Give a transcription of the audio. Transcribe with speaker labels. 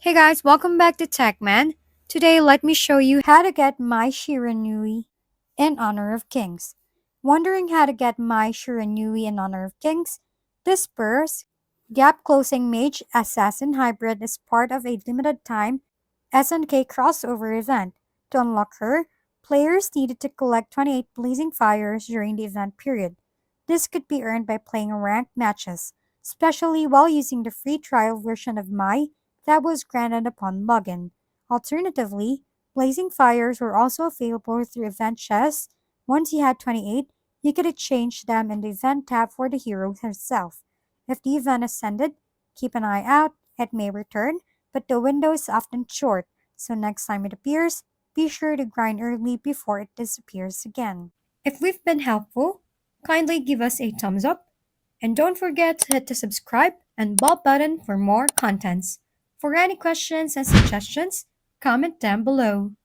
Speaker 1: Hey guys, welcome back to TechMan. Today, let me show you how to get My Shiranui in Honor of Kings. Wondering how to get My Shiranui in Honor of Kings? This burst, gap closing mage assassin hybrid is part of a limited time SNK crossover event. To unlock her, players needed to collect 28 blazing fires during the event period. This could be earned by playing ranked matches, especially while using the free trial version of My that was granted upon login. Alternatively, blazing fires were also available through event chests. Once you had 28, you could exchange them in the event tab for the hero herself. If the event is ended, keep an eye out, it may return, but the window is often short, so next time it appears, be sure to grind early before it disappears again. If we've been helpful, kindly give us a thumbs up, and don't forget to hit the subscribe and bell button for more contents. For any questions and suggestions, comment down below.